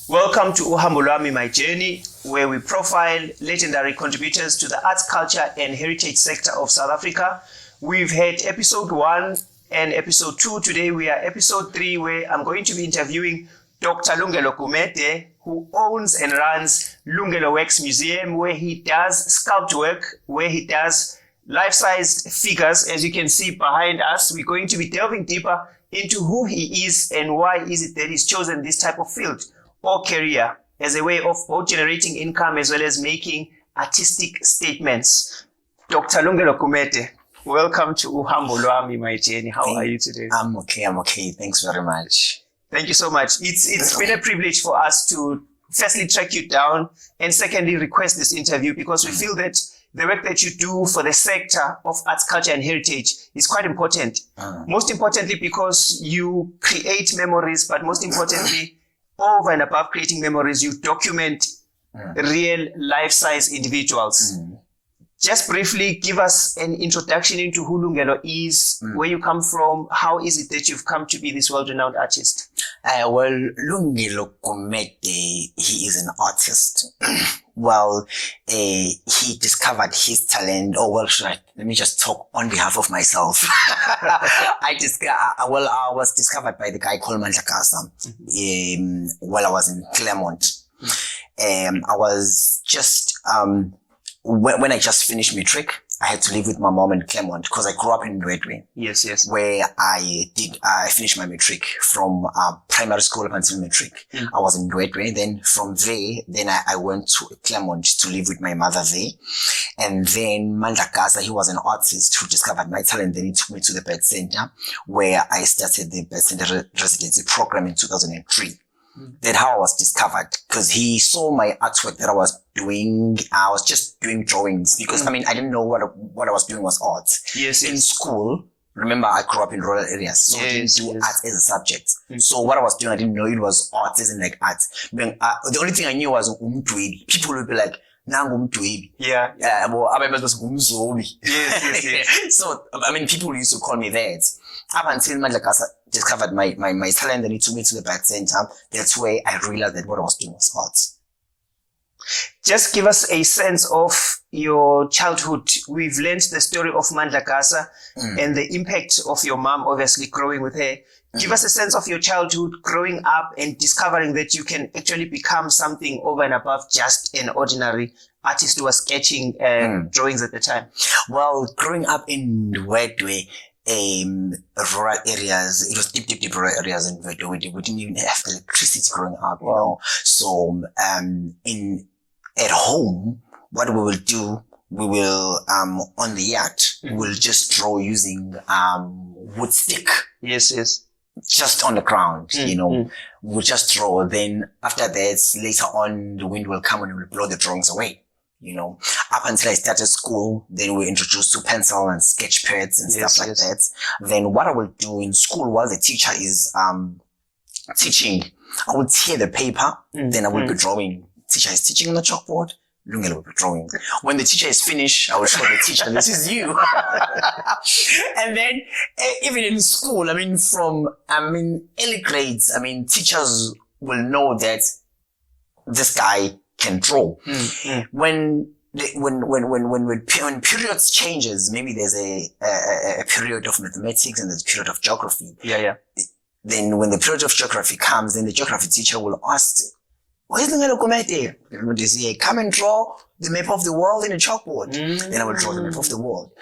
Welcome to Uhambo Lwami, my journey, where we profile legendary contributors to the arts, culture and heritage sector of South Africa. We've had episode 1 and episode 2. Today we are episode 3, where I'm going to be interviewing Dr Lungelo Gumede, who owns and runs Lungelo Works Museum, where he does sculpt work, where he does life-sized figures. As you can see behind us, we're going to be delving deeper into who he is and why is it that he's chosen this type of field or career as a way of both generating income as well as making artistic statements. Dr. Lungelo Gumede, welcome to Uhambo Lwami, my journey. How are you today? I'm okay. Thanks very much. Thank you so much. It's been a privilege for us to firstly track you down and secondly request this interview because we feel that the work that you do for the sector of arts, culture and heritage is quite important. Most importantly because you create memories, but most importantly, over and above creating memories, you document real life-size individuals. Just briefly give us an introduction into who Lungelo is, where you come from, how is it that you've come to be this world-renowned artist? Well, Lungelo Gumede, he is an artist. He discovered his talent. Let me just talk on behalf of myself. I was discovered by the guy called Mandlakasa while I was in Claremont. I was just, when I just finished matric, I had to live with my mom in Claremont because I grew up in Ndwedwe. Yes. Where I finished my matric from primary school up until matric. I was in Ndwedwe. Then from there, I went to Claremont to live with my mother there. And then Mandlakasa, he was an artist who discovered my talent. Then he took me to the Bird Center where I started the Bird Center residency program in 2003. That's how I was discovered because he saw my artwork that I was doing. I was just doing drawings because I didn't know what I was doing was art. Yes. In school, remember I grew up in rural areas, so I didn't do art as a subject. So what I was doing, I didn't know it was art, isn't like art. The only thing I knew was people would be like, Yeah. Yes. So, people used to call me that. Up until Mandlakasa discovered my talent and he took me to the Bird Center. That's where I realized that what I was doing was art. Just give us a sense of your childhood. We've learned the story of Mandlakasa and the impact of your mom, obviously growing with her. Give us a sense of your childhood growing up and discovering that you can actually become something over and above just an ordinary artist who was sketching drawings at the time. Well, growing up in Ndwedwe, rural areas, it was deep rural areas in Ndwedwe. We didn't even have electricity growing up, you know. So, at home, what we will do, we will, on the yard, we will just draw using, wood stick. Yes. Just on the ground, you know, we'll just draw. Then after that, later on, the wind will come and will blow the drawings away, you know. Up until I started school, then we introduced to pencil and sketch pads and stuff like that. Then what I will do in school while the teacher is, teaching, I will tear the paper, then I will be drawing. Teacher is teaching on the chalkboard. Lungelo will be drawing. When the teacher is finished, I will show the teacher, this is you. And then, even in school, from early grades, teachers will know that this guy can draw. When periods changes, maybe there's a period of mathematics and there's a period of geography. Yeah. Then when the period of geography comes, then the geography teacher will ask, where's Lungelo Gumede? They say, come and draw the map of the world in a chalkboard. Then I will draw the map of the world.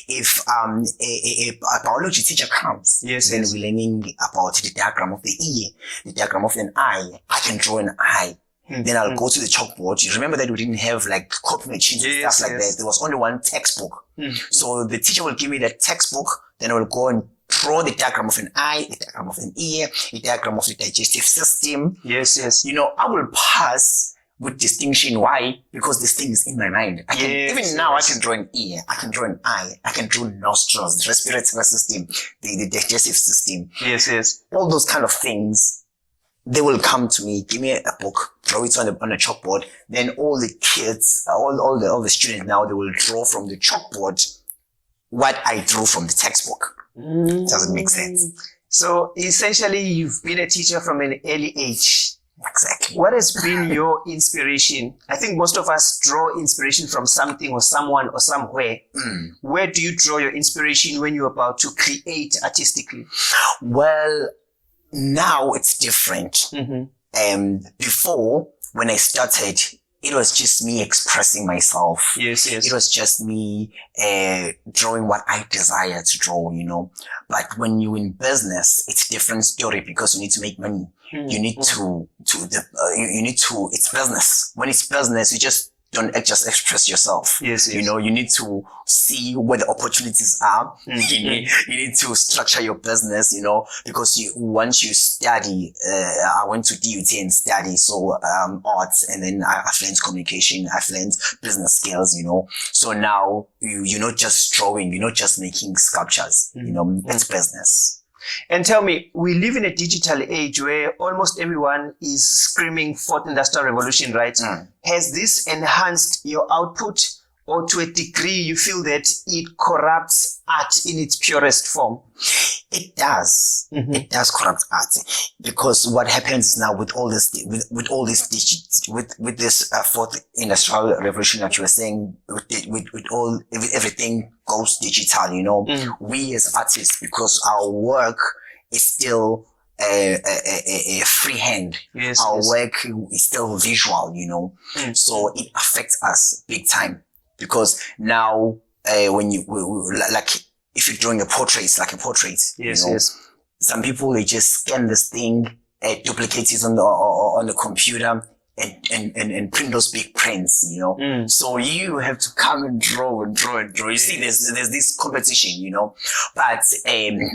If a biology teacher comes, then we're learning about the diagram of the ear, the diagram of an eye. I can draw an eye. Then I'll go to the chalkboard. You remember that we didn't have like copy machines and stuff like that. There was only one textbook. So the teacher will give me that textbook. Then I will go and draw the diagram of an eye, the diagram of an ear, the diagram of the digestive system. Yes. You know, I will pass with distinction. Why? Because this thing is in my mind. I can draw an ear, I can draw an eye, I can draw nostrils, the respiratory system, the digestive system. Yes. All those kind of things, they will come to me, give me a book, draw it on a chalkboard. Then all the kids, all the students now, they will draw from the chalkboard what I drew from the textbook. Does it make sense? So essentially, you've been a teacher from an early age. Exactly. What has been your inspiration? I think most of us draw inspiration from something or someone or somewhere. Where do you draw your inspiration when you're about to create artistically? Well, now it's different. Before, when I started, it was just me expressing myself. Yes. It was just me drawing what I desire to draw, But when you're in business, it's a different story because you need to make money. You need it's business. When it's business, you just don't just express yourself. Yes. You need to see where the opportunities are. You need to structure your business, because once you study, I went to DUT and study, arts, and then I've learned communication, I've learned business skills, So now you're not just drawing, you're not just making sculptures, it's business. And tell me, we live in a digital age where almost everyone is screaming fourth industrial revolution, right? Has this enhanced your output, or to a degree you feel that it corrupts art in its purest form? It does. It does corrupt art, because what happens now with all this, with this fourth industrial revolution that you were saying, everything goes digital. We as artists, because our work is still a freehand. Yes, our work is still visual, so it affects us big time, because now when you if you're drawing a portrait, it's like a portrait. Yes. Some people, they just scan this thing, duplicate it on the computer, and print those big prints. So you have to come and draw. You see, there's this competition. But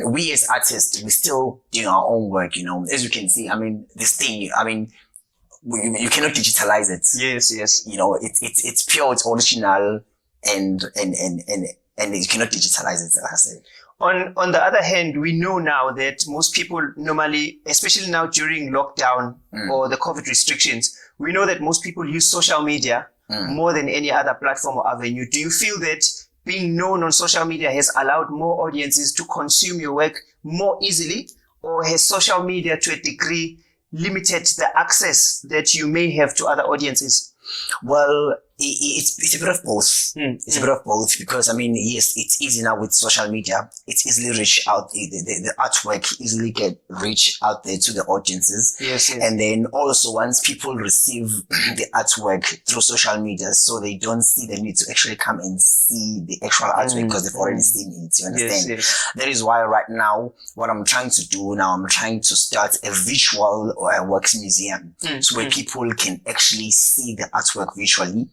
we as artists, we still doing our own work. As you can see, this thing. You cannot digitalize it. Yes. It's pure, it's original, and you cannot digitalize it, as I said. On the other hand, we know now that most people normally, especially now during lockdown or the COVID restrictions, we know that most people use social media more than any other platform or avenue. Do you feel that being known on social media has allowed more audiences to consume your work more easily, or has social media to a degree limited the access that you may have to other audiences? Well, it's a bit of both. It's a bit of both, because yes, it's easy now with social media. It's easily reach out. The artwork easily get reach out there to the audiences. Yes. And then also, once people receive the artwork through social media, so they don't see the need to actually come and see the actual artwork because they've already seen it. You understand? Yes. That is why right now, what I'm trying to do now, I'm trying to start a visual works museum, so where people can actually see the artwork visually.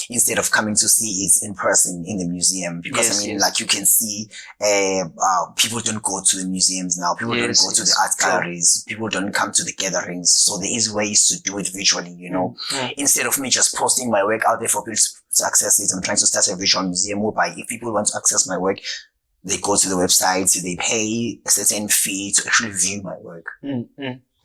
Instead of coming to see it in person in the museum, because like you can see, people don't go to the museums now. People don't go to the art galleries. People don't come to the gatherings. So there is ways to do it visually, Instead of me just posting my work out there for people to access it, I'm trying to start a visual museum whereby if people want to access my work, they go to the website, they pay a certain fee to actually view my work.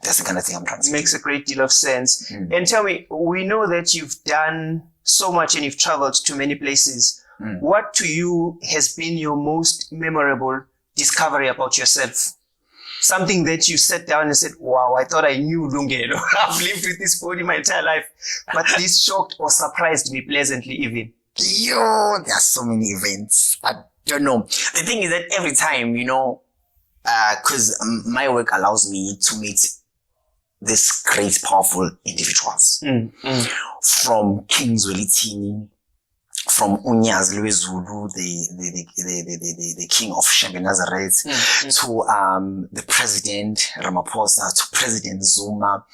That's the kind of thing I'm trying to do. Makes a great deal of sense. And tell me, we know that you've done so much and you've traveled to many places. What to you has been your most memorable discovery about yourself? Something that you sat down and said, wow, I thought I knew Lungelo. I've lived with this body my entire life. But this shocked or surprised me pleasantly even. There are so many events. I don't know. The thing is that every time, because my work allows me to meet these great, powerful individuals. From King Zwelithini, from Unyaz Lwezulu, the king of Shembe Nazareth, to the president Ramaphosa, to President Zuma,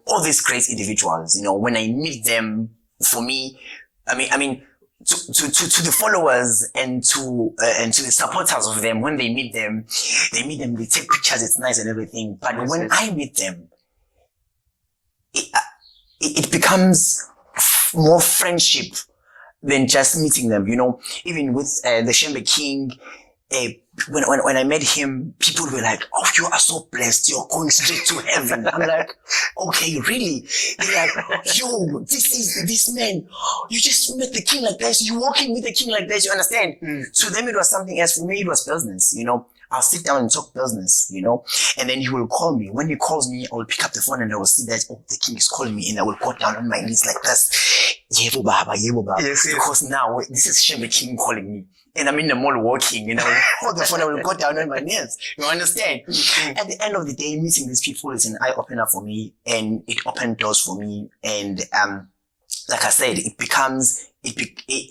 all these great individuals. When I meet them, for me, to the followers and to the supporters of them, when they meet them, they take pictures, it's nice and everything. But when I meet them, it becomes more friendship than just meeting them, Even with the Shembe King, when I met him, people were like, oh, you are so blessed, you're going straight to heaven. I'm like, okay, really? They're like, yo, this man, you just met the king like this, you walking with the king like this, you understand? To them, it was something else. For me, it was business, I'll sit down and talk business, you know, and then he will call me. When he calls me, I will pick up the phone and I will see that, oh, the king is calling me, and I will go down on my knees like this. Yebo baba, yebo baba. Yes, yes. Because now this is Shembe King calling me. And I'm in the mall walking, and I will hold the phone, I will go down on my knees. You understand? At the end of the day, meeting these people is an eye-opener for me, and it opened doors for me. And like I said,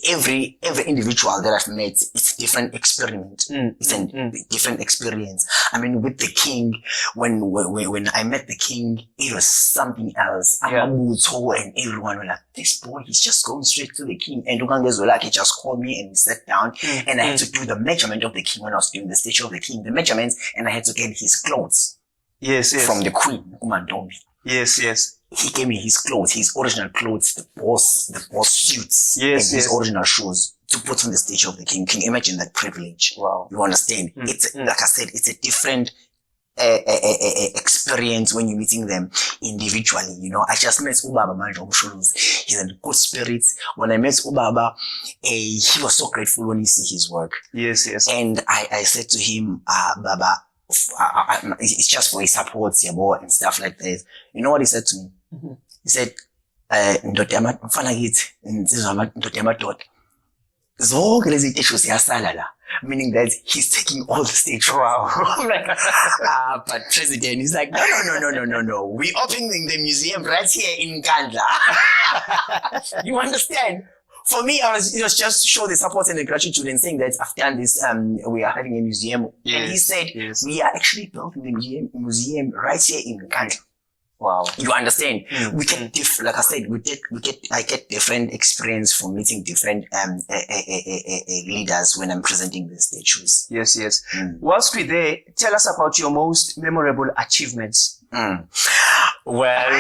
every individual that I've met, it's a different experiment. It's a different experience. I mean, with the king, when I met the king, it was something else. Amabuto and everyone were like, this boy, he's just going straight to the king. And Ugangezo, he just called me and we sat down, and I had to do the measurement of the king when I was doing the statue of the king, the measurements, and I had to get his clothes. Yes. From the queen, Umandombi. Yes. He gave me his clothes, his original clothes, the boss suits, and his original shoes to put on the statue of the king. Can you imagine that privilege? Wow. You understand? It's, like I said, it's a different experience when you're meeting them individually. You know, I just met Ubaba Manje Obushuluzi. He's in good spirits. When I met Ubaba, he was so grateful when he see his work. Yes. And I said to him, Baba, it's just for his support, and stuff like that. You know what he said to me? He said, meaning that he's taking all the stage. Wow. I'm like, but president, he's like, no. We're opening the museum right here in Gandla. You understand? For me, it was just to show the support and the gratitude and saying that I've done this, we are having a museum. And he said, we are actually building the museum right here in Gandla. Wow. You understand? We get like I said, I get different experience from meeting different, leaders when I'm presenting the statues. Yes. Whilst we're there, tell us about your most memorable achievements. Well,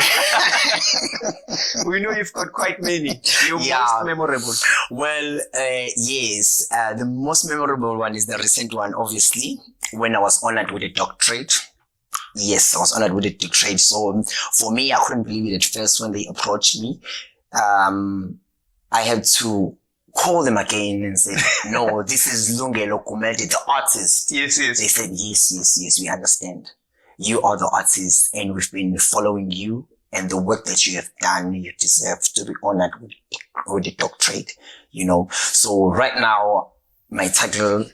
we know you've got quite many. Your most memorable. Well, yes. The most memorable one is the recent one, obviously, when I was honored with a doctorate. Yes, I was honored with a doctorate. So for me, I couldn't believe it at first when they approached me. I had to call them again and say, no, this is Lungelo Gumede, the artist. Yes. They said, yes, we understand. You are the artist and we've been following you, and the work that you have done, you deserve to be honored with the doctorate, you know. So right now, my title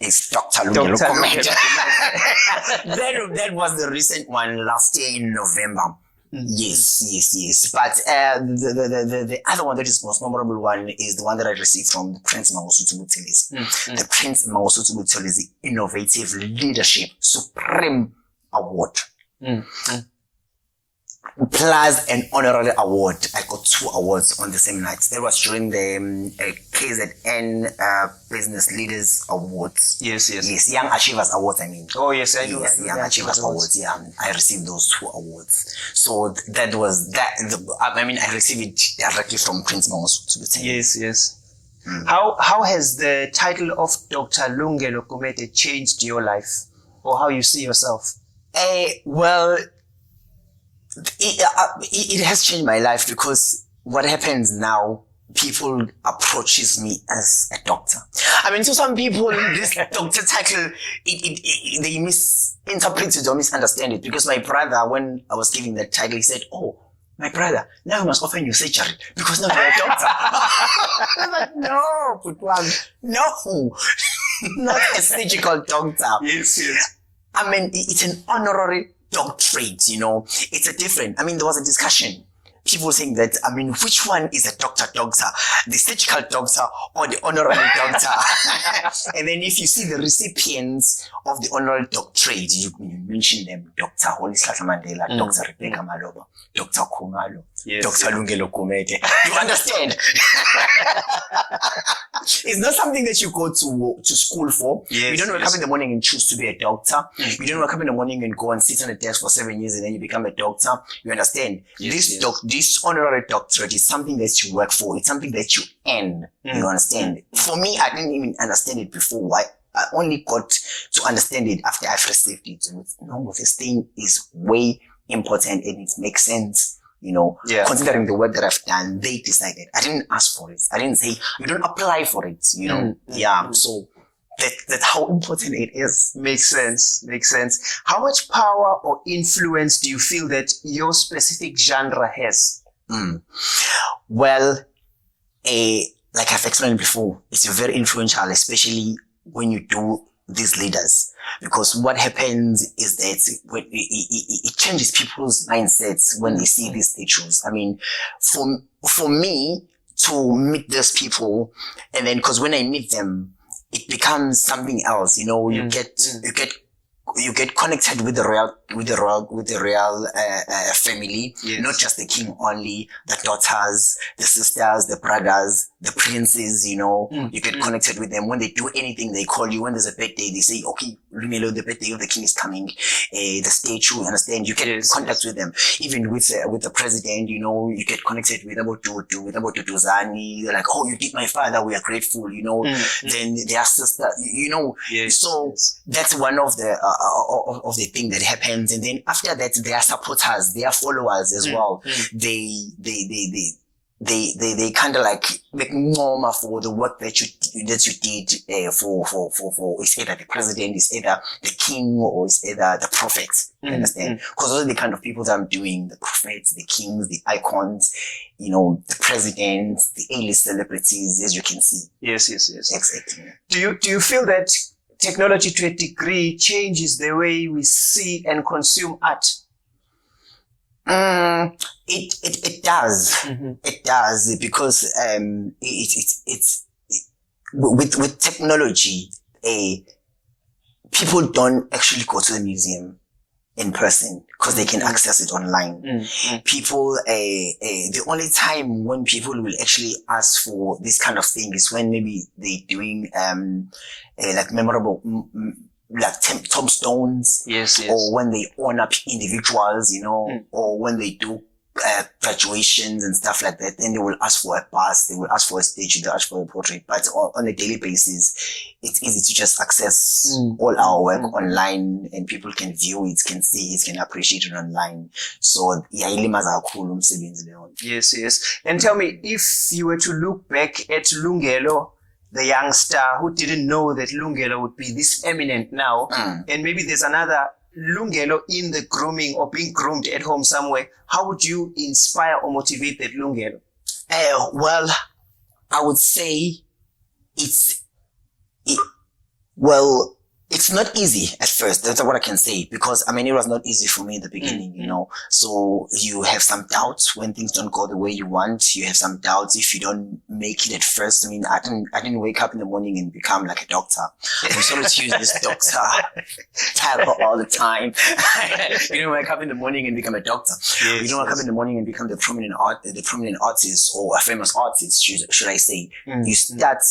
is Dr. Lungelo Gumede. That was the recent one last year in November. Yes. But the other one that is most memorable one is the one that I received from the Prince Mangosuthu Buthelezi. The Prince Mangosuthu Buthelezi Innovative Leadership Supreme Award. Plus an honorary award. I got 2 awards on the same night. That was during the KZN Business Leaders Awards. Yes. Young Achievers Awards, I mean. Oh, yes, I know. Yes, Young Achievers Awards. Yeah, I received those 2 awards. So that was that. I received it directly from Prince Mangosuthu Buthelezi. Yes. How has the title of Dr. Lungelo Gumede changed your life, or how you see yourself? Well, it has changed my life, because what happens now, people approaches me as a doctor. I mean, to some people, this doctor title, they misinterpret it or misunderstand it, because my brother, when I was giving that title, he said, oh, my brother, now we must open your surgery because now you're a doctor. I'm like, no, Putwang, no, not a surgical doctor. Yes. I mean, it's an honorary doctorate, you know. It's a different, there was a discussion. People saying that, which one is a doctor, the surgical doctor or the honorary doctor? And then if you see the recipients of the honorary doctorate, you mention them, Dr. Holislata Mandela, Dr. Rebecca Maloba, Dr. Kumalo, Dr. Lungelo Gumede. You understand? It's not something that you go to school for. You don't wake up in the morning and choose to be a doctor. You don't wake up in the morning and go and sit on a desk for 7 years and then you become a doctor. You understand? This honorary doctorate is something that you work for. It's something that you earn. You understand? For me, I didn't even understand it before. Why? I only got to understand it after I've received it. No, this thing is way important and it makes sense. You know, considering the work that I've done, they decided. I didn't ask for it. I didn't say, you don't apply for it, you know. So that's how important it is. Makes sense. How much power or influence do you feel that your specific genre has? Well, like I've explained before, it's very influential, especially when you do these leaders, because what happens is that when it changes people's mindsets when they see these statues. I mean, for me to meet those people, and then because when I meet them, it becomes something else. You know, you get connected with the royal family, yes. Not just the king only, the daughters, the sisters, the brothers, the princes, you know, you get connected with them. When they do anything, they call you. When there's a birthday, they say, okay, Lungelo, the birthday of the king is coming. The statue, understand? You get contact with them. Even with the president, you know, you get connected with about Zani. They're like, oh, you did my father. We are grateful, you know. Then their sister, you know. Yes. So that's one of the thing that happens. And then after that, their supporters, their followers as well. They kind of like make more for the work that you did for it's either the president, it's either the king, or it's either the prophets. You understand? Because those are the kind of people that I'm doing: the prophets, the kings, the icons, you know, the presidents, the A-list celebrities, as you can see. Yes. Exactly. Do you feel that technology to a degree changes the way we see and consume art? It does. It does, because it's with technology, people don't actually go to the museum in person because they can access it online. People, the only time when people will actually ask for this kind of thing is when maybe they're doing like memorable like tombstones, yes, or when they honor individuals, you know, or when they do graduations and stuff like that. Then they will ask for a bust, they will ask for a statue, they ask for a portrait. But on a daily basis, it's easy to just access all our work online, and people can view it, can see it, can appreciate it online. So yeah, yes. And tell me, if you were to look back at Lungelo, the young star who didn't know that Lungelo would be this eminent now, and maybe there's another Lungelo in the grooming or being groomed at home somewhere, how would you inspire or motivate that Lungelo? Well, I would say it's not easy at first. That's what I can say, because I mean, it was not easy for me in the beginning, you know. So you have some doubts when things don't go the way you want. You have some doubts if you don't make it at first. I mean, I didn't wake up in the morning and become like a doctor. I'm sorry to use this doctor title all the time. You don't wake up in the morning and become a doctor. Yes, you don't wake up in the morning and become the prominent artist, or a famous artist, should I say. You start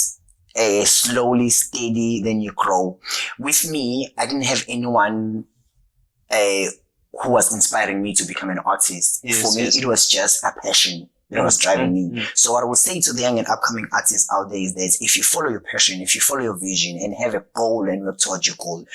slowly, steady, then you grow. With me, I didn't have anyone who was inspiring me to become an artist. For me, it was just a passion that was driving me. So what I would say to the young and upcoming artists out there is that if you follow your passion, if you follow your vision and have a goal and work towards your goal,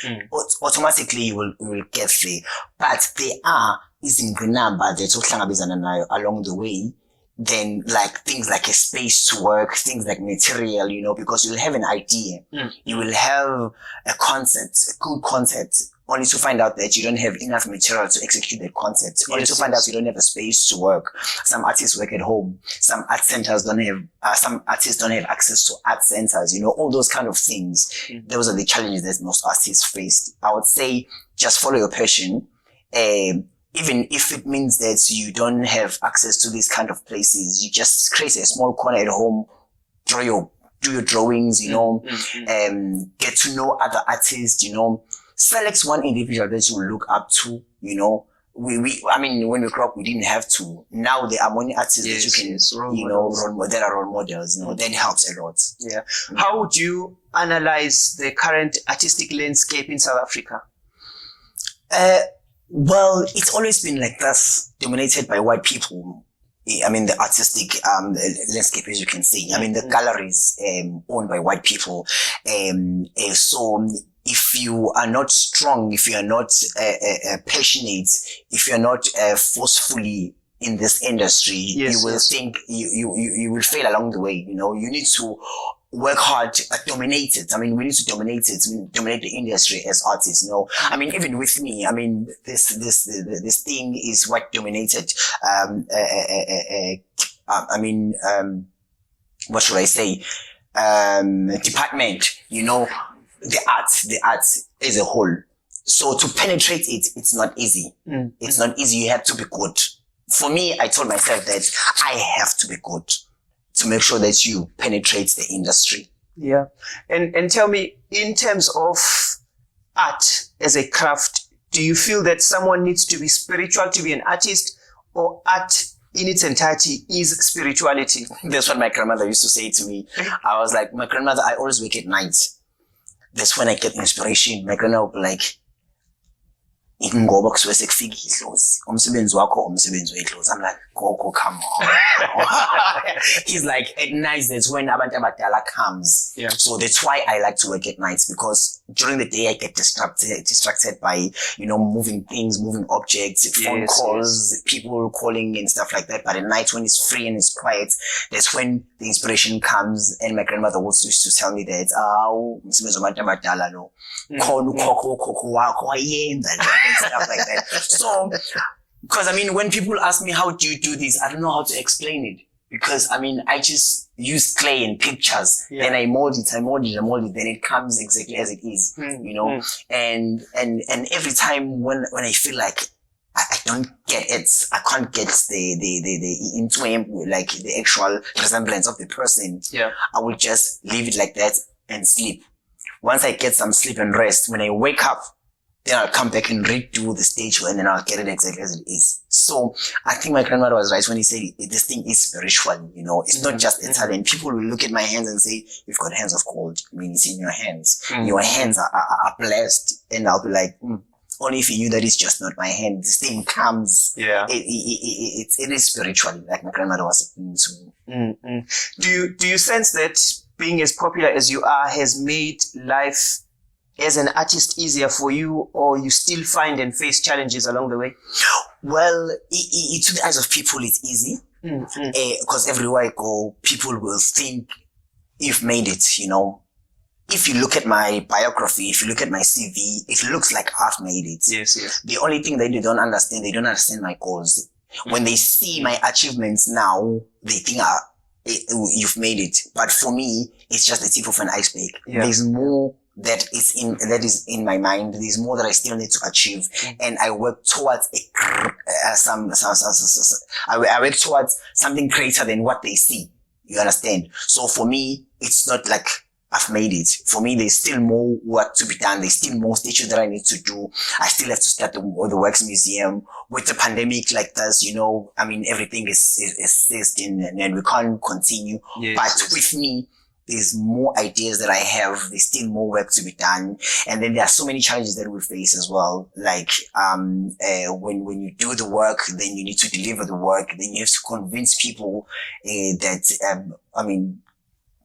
automatically you will get there. But there are izinqinamba that along the way. Then like things like a space to work, things like material, you know, because you'll have an idea. You will have a good concept, only to find out that you don't have enough material to execute that concept, only to find out you don't have a space to work. Some artists work at home. Some art centers some artists don't have access to art centers, you know, all those kind of things. Those are the challenges that most artists face. I would say just follow your passion. Even if it means that you don't have access to these kind of places, you just create a small corner at home, do your drawings, you know, get to know other artists, you know, select one individual that you look up to, you know. I mean, when we grew up, we didn't have to. Now there are many artists that you can, that are role models, you know, that helps a lot. Yeah. How would you analyze the current artistic landscape in South Africa? Well, it's always been like this, dominated by white people. I mean, the artistic landscape, as you can see. I mean, the galleries owned by white people. So if you are not strong, if you are not passionate, if you are not forcefully in this industry, you will think you will fail along the way. You know, you need to work hard, dominate it. I mean, we need to dominate it. We dominate the industry as artists, you know. I mean, even with me, I mean, this thing is what dominated, what should I say? Department, you know, the arts as a whole. So to penetrate it, it's not easy. It's not easy. You have to be good. For me, I told myself that I have to be good to make sure that you penetrate the industry. Yeah. And tell me, in terms of art as a craft, do you feel that someone needs to be spiritual to be an artist, or art in its entirety is spirituality? That's what my grandmother used to say to me. I was like, my grandmother, I always wake at night. That's when I get inspiration. My grandmother would be like, ngoba kusuke sekufika idlozi umsebenzi wakho umsebenzi wedlozi. I'm like, go come on. He's like, at night that's when abantu abadala comes. Yeah. So that's why I like to work at nights, because during the day I get distracted by, you know, moving things, moving objects, phone calls, people calling and stuff like that. But at night when it's free and it's quiet, that's when the inspiration comes. And my grandmother also used to tell me that, umsebenzi wabantu abadala lo khona ukhokho wakho wayenza and stuff like that. So, because I mean, when people ask me, how do you do this? I don't know how to explain it, because I mean, I just use clay and pictures, then I mold it, then it comes exactly as it is, you know. And every time when I feel like I don't get it, I can't get the into like the actual resemblance of the person, I will just leave it like that and sleep. Once I get some sleep and rest, when I wake up, then I'll come back and redo the stage, and then I'll get it exactly as it is. So I think my grandmother was right when he said this thing is spiritual, you know. It's not just a talent. People will look at my hands and say, you've got hands of gold. I mean, it's in your hands. Your hands are blessed. And I'll be like, only if you knew that it's just not my hand. This thing comes. Yeah. It is spiritual, like my grandmother was saying to me. Do you sense that being as popular as you are has made life as an artist easier for you, or you still find and face challenges along the way? Well, to the eyes of people, it's easy. Because everywhere I go, people will think you've made it, you know. If you look at my biography, if you look at my CV, it looks like I've made it. Yes. The only thing that they don't understand my goals. When they see my achievements now, they think, you've made it. But for me, it's just the tip of an iceberg. There's more that is in my mind. There's more that I still need to achieve, and I work towards I work towards something greater than what they see. You understand? So for me, it's not like I've made it. For me, there's still more work to be done. There's still more stitches that I need to do. I still have to start the Works Museum. With the pandemic like this, you know, I mean, everything is ceased and we can't continue. With me, there's more ideas that I have. There's still more work to be done. And then there are so many challenges that we face as well. Like, when you do the work, then you need to deliver the work. Then you have to convince people, that, I mean,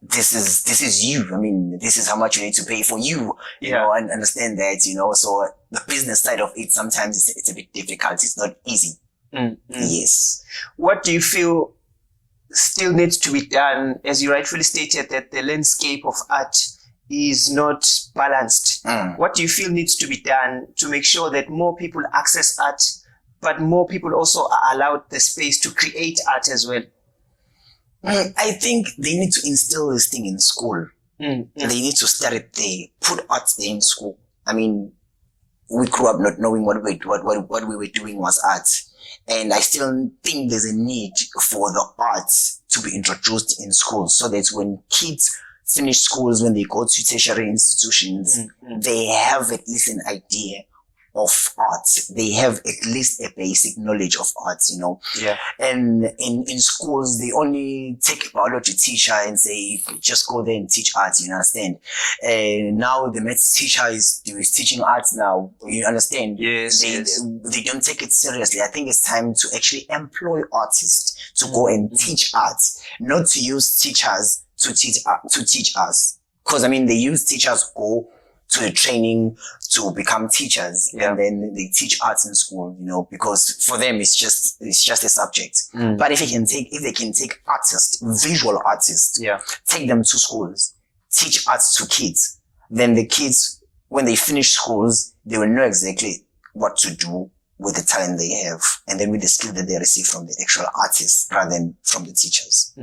this is you. I mean, this is how much you need to pay for you, you know, and understand that, you know. So the business side of it, sometimes it's a bit difficult. It's not easy. Yes. What do you feel still needs to be done, as you rightfully stated, that the landscape of art is not balanced? What do you feel needs to be done to make sure that more people access art, but more people also are allowed the space to create art as well? I think they need to instill this thing in school. They need to start it there, put art there in school. I mean, we grew up not knowing what we were doing was art. And I still think there's a need for the arts to be introduced in schools, so that when kids finish schools, when they go to tertiary institutions, they have at least an idea of art. They have at least a basic knowledge of art, you know. And in schools, they only take a biology teacher and say, just go there and teach art, you understand? Now the maths teacher is teaching art now, you understand? They don't take it seriously. I think it's time to actually employ artists to go and teach art, not to use teachers to teach us. Because I mean, they use teachers go to the training to become teachers, and then they teach arts in school, you know, because for them it's just a subject. But if they can take artists, visual artists, take them to schools, teach arts to kids, then the kids, when they finish schools, they will know exactly what to do with the talent they have, and then with the skill that they receive from the actual artists rather than from the teachers.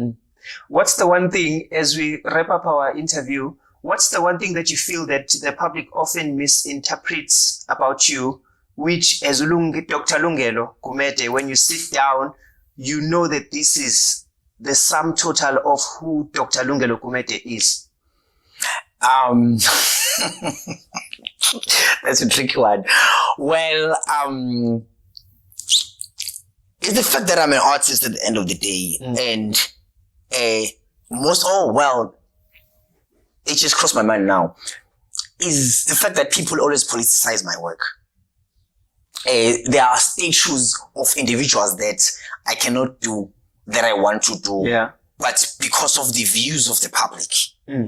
What's the one thing, as we wrap up our interview, what's the one thing that you feel that the public often misinterprets about you, which as Dr. Lungelo Gumede, when you sit down, you know that this is the sum total of who Dr. Lungelo Gumede is? That's a tricky one. Well, it's the fact that I'm an artist at the end of the day, and it just crossed my mind now, is the fact that people always politicize my work. There are statues of individuals that I cannot do that I want to do, but because of the views of the public,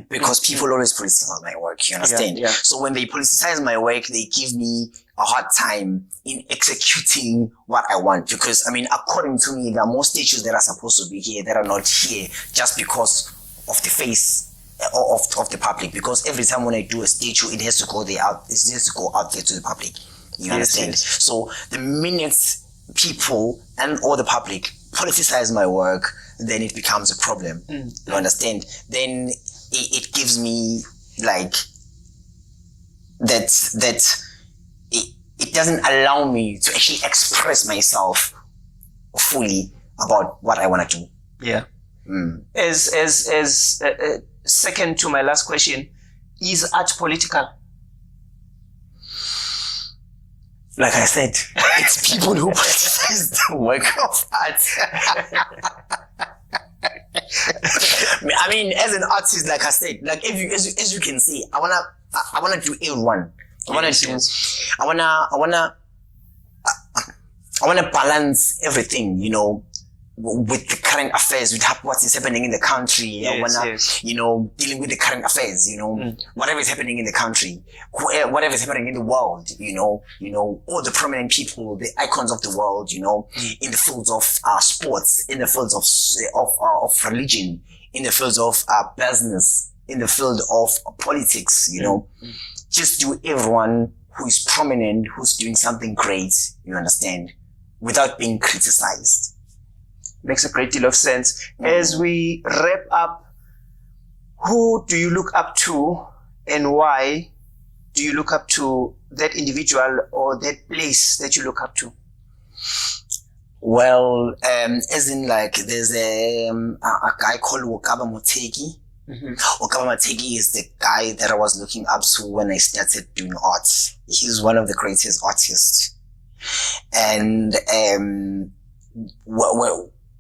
because people always politicize my work, you understand? So when they politicize my work, they give me a hard time in executing what I want, because, I mean, according to me, there are more statues that are supposed to be here that are not here just because of the face of the public, because every time when I do a statue, it has to go out there to the public. You understand? Yes. So the minute people or the public politicize my work, then it becomes a problem. You understand? Then it gives me like that it doesn't allow me to actually express myself fully about what I want to do. Yeah. As second to my last question, is art political? Like I said, it's people who politicize the work of art. I mean, as an artist, like I said, like as you can see, I wanna do everyone. I wanna balance everything, you know, with the current affairs, with what is happening in the country. I wanna, you know, dealing with the current affairs, you know, whatever is happening in the country, whatever is happening in the world, you know, all the prominent people, the icons of the world, you know, in the fields of sports, in the fields of religion, in the fields of business, in the field of politics, you know, just do everyone who is prominent, who's doing something great, you understand, without being criticized. Makes a great deal of sense. As we wrap up, who do you look up to and why do you look up to that individual or that place that you look up to? Well, as in like there's a guy called Uhambo Lwami. Uhambo Lwami is the guy that I was looking up to when I started doing art. He's one of the greatest artists. And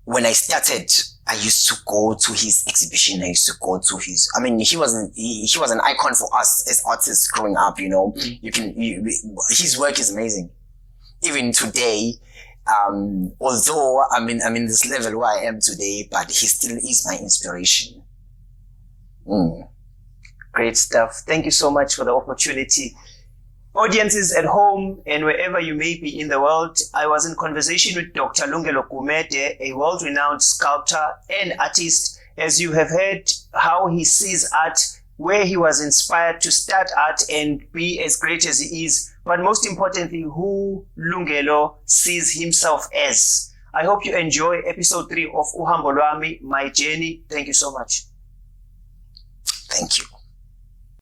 when I started, I used to go to his exhibition. I used to go to his, I mean, he was an icon for us as artists growing up, you know. His work is amazing. Even today, although I'm in this level where I am today, but he still is my inspiration. Great stuff. Thank you so much for the opportunity. Audiences at home and wherever you may be in the world, I was in conversation with Dr. Lungelo Gumede, a world-renowned sculptor and artist. As you have heard how he sees art, where he was inspired to start art and be as great as he is, but most importantly, who Lungelo sees himself as. I hope you enjoy episode 3 of Uhambo Lwami, My Journey. Thank you so much. Thank you.